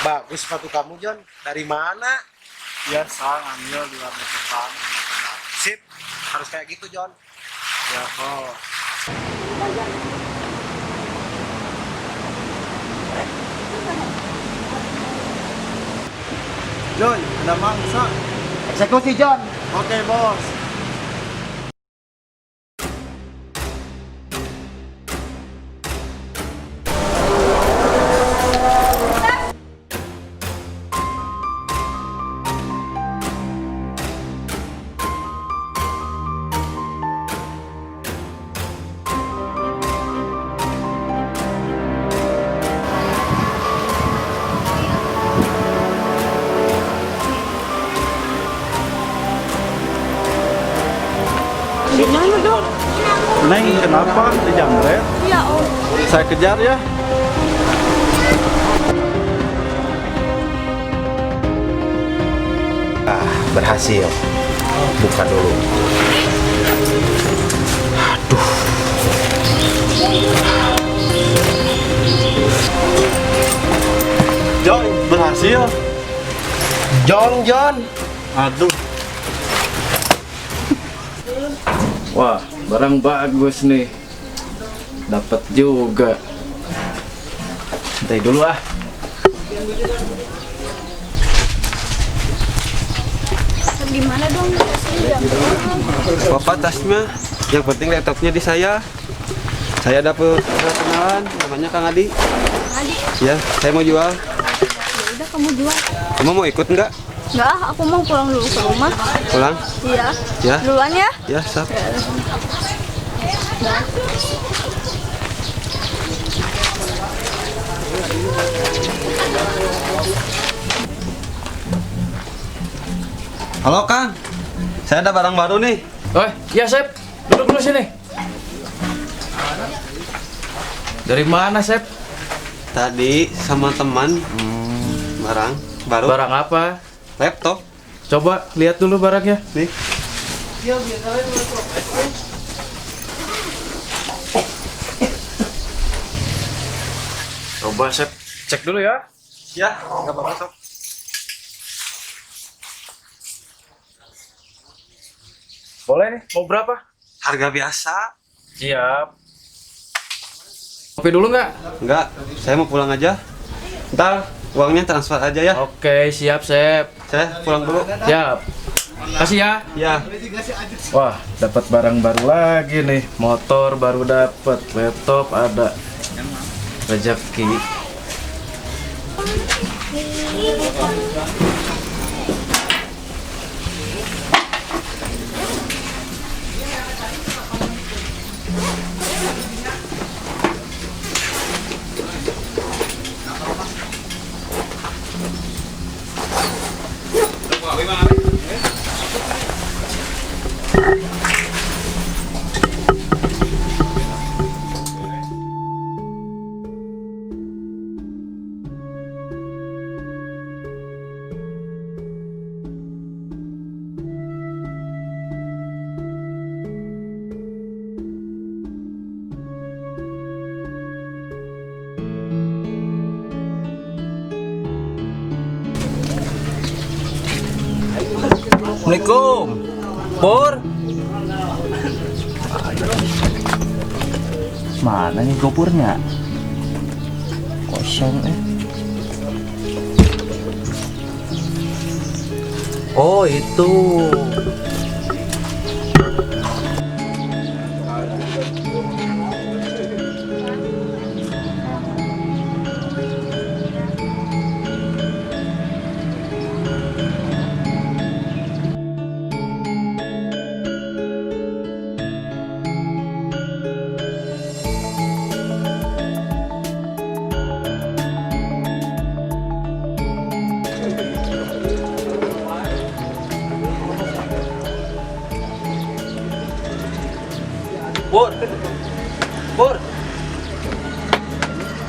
Bagus sepatu kamu, John. Dari mana? Biasa ngambil di warnet depan. Sip, harus kayak gitu, John. Ya kok. John, ada mangsa. Eksekusi John. Oke bos. Gimana dong? Neng, kenapa dijamret? Ya Om. Saya kejar ya. Berhasil. Buka dulu. Aduh. John, berhasil. John. Aduh. Wah, barang bagus nih. Dapat juga. Santai dulu ah. Gimana dong? Bapak tasnya, yang penting laptopnya di saya. Saya dapat kenalan, namanya Kang Adi. Adi, Ya, saya mau jual. ya udah kamu jual. Kamu mau ikut nggak? Enggak, aku mau pulang dulu ke rumah. Pulang? Iya. Ya. Duluan ya. Ya, sap. Halo Kang, saya ada barang baru nih. Oh, ya Sep. Duduk dulu sini. Dari mana Sep? Tadi sama teman barang baru. Barang apa? Laptop. Coba lihat dulu barangnya. Nih. Coba Sep, cek dulu ya. Ya, nggak apa-apa Sob. Boleh nih, mau berapa? Harga biasa. Siap. Kopi dulu nggak? Enggak, saya mau pulang aja. Ntar uangnya transfer aja ya. Oke, siap Sep. Saya pulang dulu. Siap. Kasih ya. Ya. Wah, dapat barang baru lagi nih. Motor baru dapat, laptop ada. Rezeki. Assalamualaikum. Pur. Mana nih gopurnya? Kosong Oh, itu. Pur. Pur.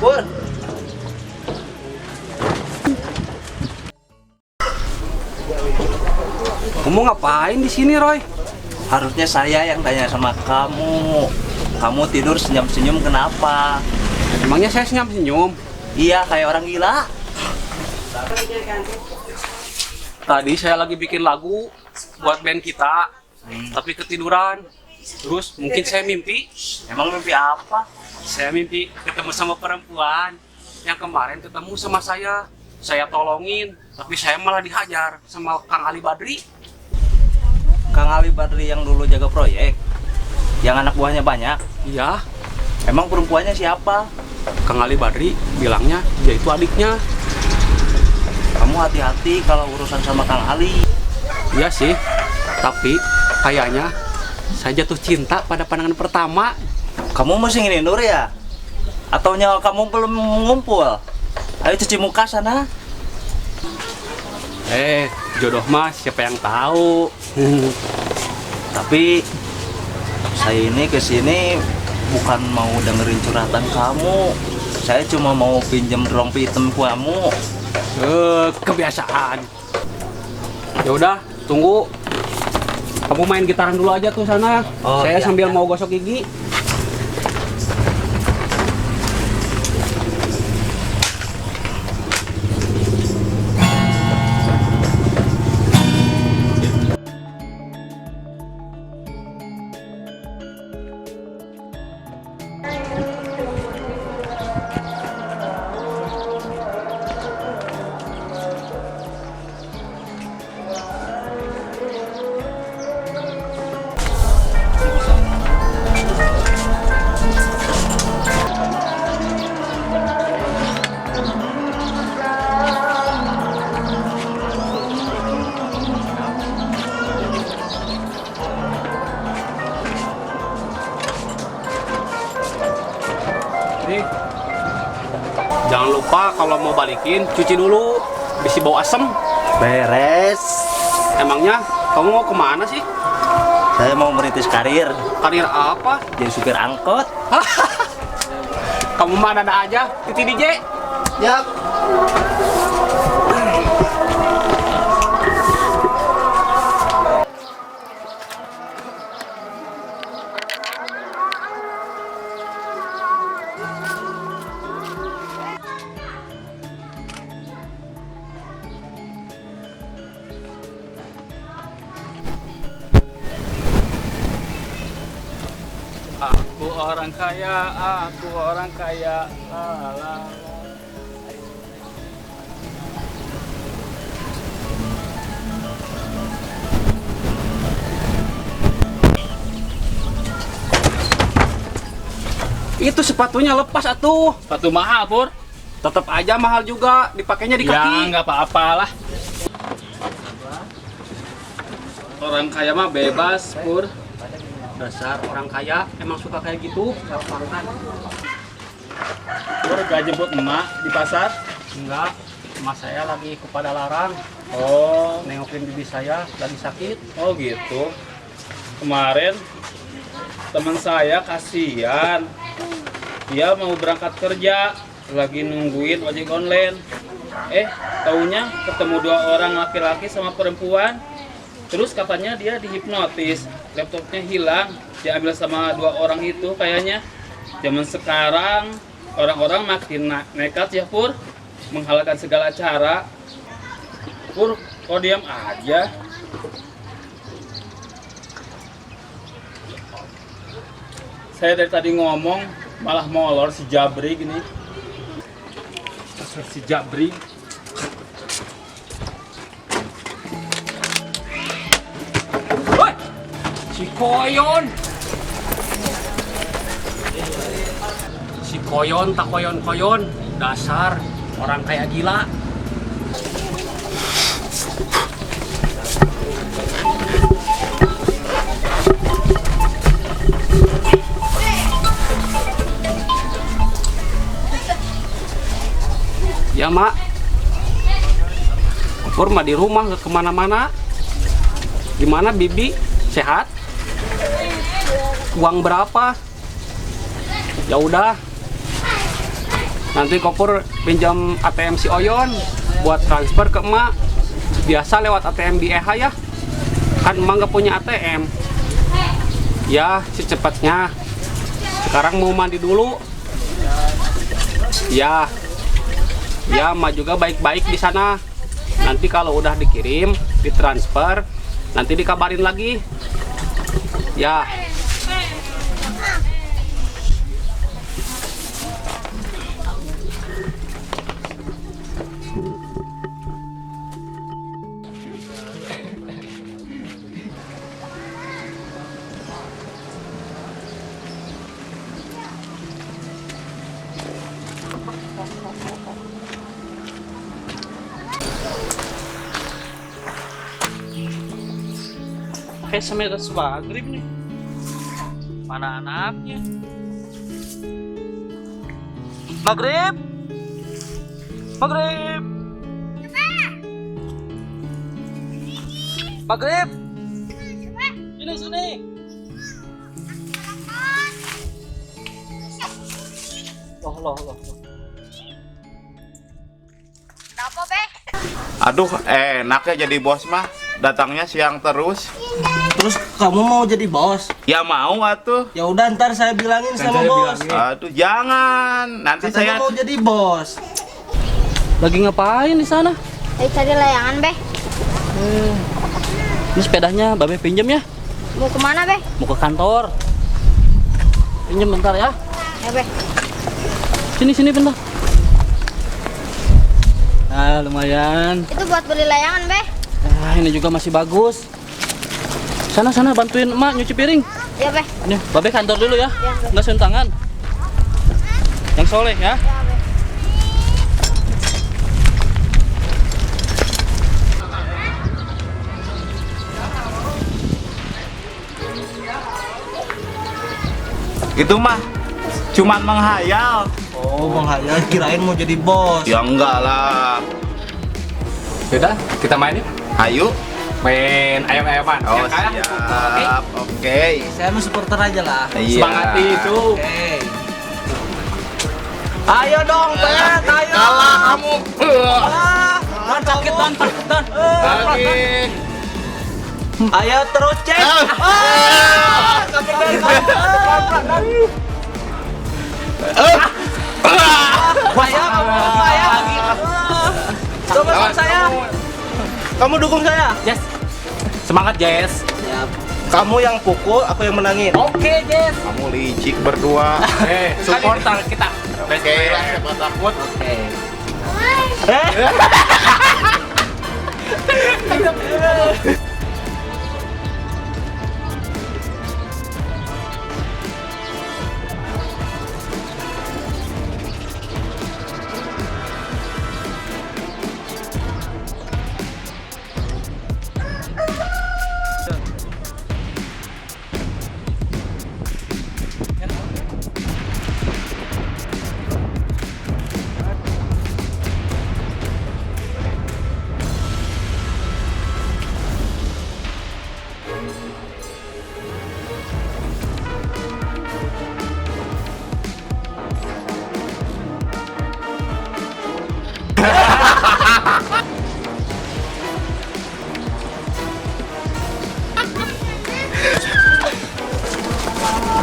Pur. Kamu ngapain di sini, Roy? Harusnya saya yang tanya sama kamu. Kamu tidur senyum-senyum kenapa? Emangnya saya senyum-senyum? Iya, kayak orang gila. Tadi saya lagi bikin lagu buat band kita, tapi ketiduran. Terus mungkin saya mimpi. Emang mimpi apa? Saya mimpi ketemu sama perempuan yang kemarin ketemu sama saya. Saya tolongin, tapi saya malah dihajar sama Kang Ali Badri. Kang Ali Badri yang dulu jaga proyek, yang anak buahnya banyak. Iya, Emang perempuannya siapa? Kang Ali Badri bilangnya dia itu adiknya. Kamu hati-hati kalau urusan sama Kang Ali. Iya sih, tapi kayaknya saya jatuh cinta pada pandangan pertama. Kamu masih ingin Nur ya? Atau nyawa kamu belum ngumpul? Ayo cuci muka sana. Jodoh mas siapa yang tahu. Tapi saya ini kesini bukan mau dengerin curhatan kamu. Saya cuma mau pinjam rompi hitam kamu. Kebiasaan. Ya udah, tunggu. Kamu main gitaran dulu aja tuh sana. Oh, saya iya, sambil iya. mau gosok gigi. Nih, jangan lupa kalau mau balikin cuci dulu, bisi bau asem. Beres. Emangnya kamu mau kemana sih? Saya mau merintis karir Karir apa? jadi supir angkot. Kamu mana ada aja, Titi DJ? Yap. Aku orang kaya, aku orang kaya. La, la, la. Itu sepatunya lepas atuh. Sepatu mahal, Pur. Tetap aja mahal juga, dipakainya di kaki. Ya, nggak apa-apalah. Orang kaya mah bebas, Pur. Dasar orang kaya emang suka kayak gitu. Pur gak jemput emak di pasar? Enggak, emak saya lagi kepada larang. Oh, Nengokin bibi saya lagi sakit. oh gitu. Kemarin teman saya kasihan. Dia mau berangkat kerja, lagi nungguin ojek online. Taunya ketemu 2 orang laki-laki sama perempuan. Terus katanya dia dihipnotis, laptopnya hilang, diambil sama 2 orang itu kayaknya. Zaman sekarang orang-orang makin nekat ya Pur, menghalalkan segala cara. Pur, kok diam aja? Saya dari tadi ngomong, malah molor si Jabri gini. Dasar si Jabri. Si Koyon. Si Koyon tak koyon-koyon. Dasar orang kayak gila. Ya mak, Pur mah di rumah nggak kemana-mana. Gimana bibi? Sehat? Uang berapa? Ya udah. Nanti Kopur pinjam ATM si Oyon buat transfer ke emak. Biasa lewat ATM di EH ya. Kan emak nggak punya ATM. Ya, secepatnya. Sekarang mau mandi dulu. Ya. Ya, emak juga baik-baik di sana. Nanti kalau udah dikirim, ditransfer, nanti dikabarin lagi. Ya. Kayak semedas maghrib nih. Mana anaknya? Maghrib? Maghrib? Maghrib? Sini, sini. Loh. Kenapa, Be? Aduh, enaknya jadi bos mah. Datangnya siang terus. Terus kamu mau jadi bos? Ya mau atuh. Ya udah ntar saya bilangin sama bos. Aduh, jangan. Nanti Katanya saya mau jadi bos. Lagi ngapain di sana? Cari layangan, Be. Ini sepedanya Babe pinjem ya. Mau kemana, Be? Mau ke kantor. Pinjem bentar ya. Ya, Be. Sini bentar. Nah, lumayan. Itu buat beli layangan, Be. Ah, ini juga masih bagus. Sana bantuin emak nyuci piring. Ya, Be. Ini, Babe kantor dulu ya. Ya, Be. Nggak cium tangan. Yang soleh ya. Ya, Be. itu mah cuman menghayal. Oh, Bang Hayal kirain mau jadi bos. Ya enggak lah. Yaudah, kita main yuk. Ayo. Main ayam-ayaman. Oh, Ya, kan? siap. Oke. Saya mau supporter aja lah. Iya. Semangat itu. Oke. Ayo dong, Bet. Ayo. Kalah kamu. Dan sakit dan. Lagi. Ayo terus cek. Coba saya. Kamu dukung saya. Jess. Semangat, Jess. Kamu yang pukul, aku yang menangin. Oke, Jess. Kamu licik berdua. Supporter kita. Oke, siapa takut? Oke.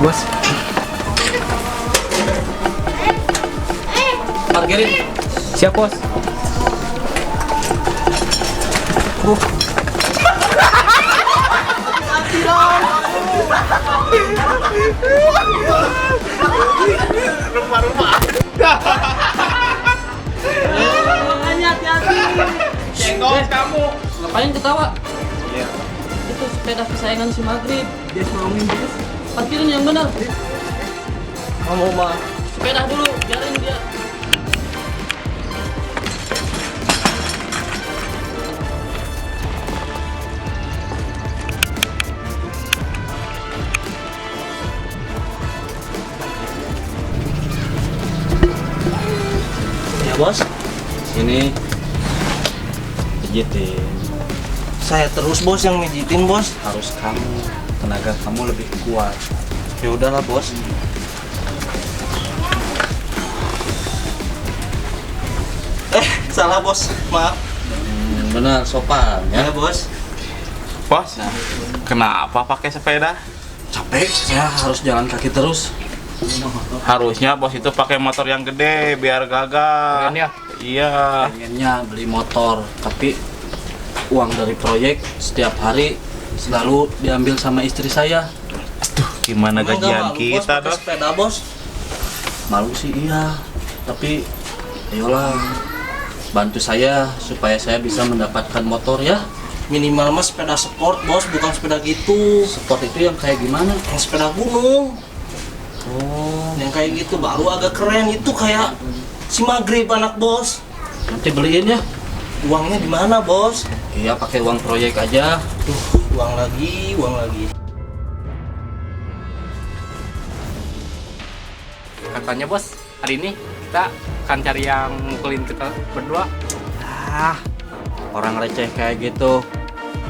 Bos. Parkirin. Siap, Bos. Rumah-rumah. Cengkol kamu. Ngapain ketawa? Iya. Itu sepeda kesayangan si Maghrib. Dia mau minjem. Parkirin yang benar. Kamu mah. Sepeda dulu, biarin dia. Ya bos. Sini. Pijitin. Saya terus bos yang mijitin bos. Harus kamu. Tenaga kamu lebih kuat. Ya udahlah bos. Salah bos, maaf. Benar, sopan Ya bos. Bos, kenapa pakai sepeda? Capek, saya harus jalan kaki terus. Harusnya bos itu pakai motor yang gede biar gagah. Keren ya? Iya. Pengennya beli motor, tapi uang dari proyek setiap hari selalu diambil sama istri saya. Gimana Emang nggak gajian malu, kita bos, pakai dong? sepeda bos. Malu sih iya, tapi ayolah bantu saya supaya saya bisa mendapatkan motor ya. Minimal mas sepeda sport bos, bukan sepeda gitu. Sport itu yang kayak gimana? Yang sepeda gunung. Oh, yang kayak gitu baru agak keren. Itu kayak si Maghrib anak bos. Nanti beliin ya. Uangnya di mana bos? Iya pakai uang proyek aja. Uang lagi, uang lagi. Katanya bos, hari ini kita akan cari yang mukulin kita berdua. Orang receh kayak gitu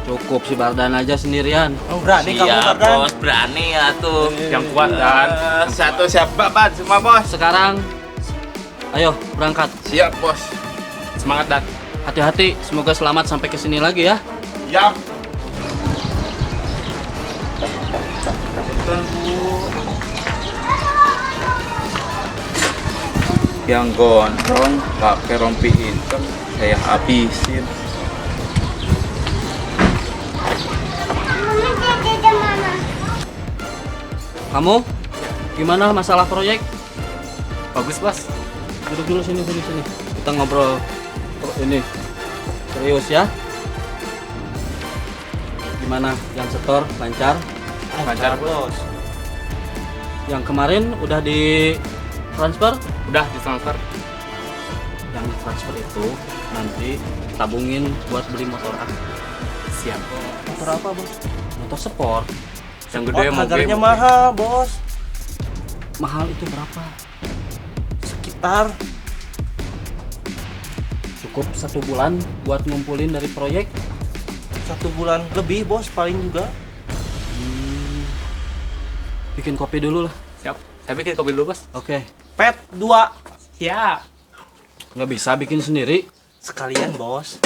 cukup si Bardan aja sendirian. Berani kamu Iya Bardan? bos, berani ya tuh. Yang kuat dan Satu siapa ban semua bos? Sekarang ayo berangkat. Siap bos. semangat dan Hati-hati, semoga selamat sampai ke sini lagi ya. Siap. Yang gondrong pakai rompi hitam saya habisin. Kamu gimana masalah proyek? bagus bos. Duduk dulu sini. Kita ngobrol ini serius ya. Gimana yang setor lancar? Lancar bos. Yang kemarin udah di transfer? Udah ditransfer. Yang di transfer itu nanti tabungin buat beli motor aku. Siap. Motor apa bos? Motor sport. Yang gede mau Harganya mahal bos. Mahal itu berapa? Sekitar Cukup 1 bulan buat ngumpulin dari proyek. 1 bulan lebih bos paling juga. Bikin kopi dulu lah. Siap. Saya bikin kopi dulu bos. Oke. Pet 2 Ya. Nggak bisa bikin sendiri. sekalian bos.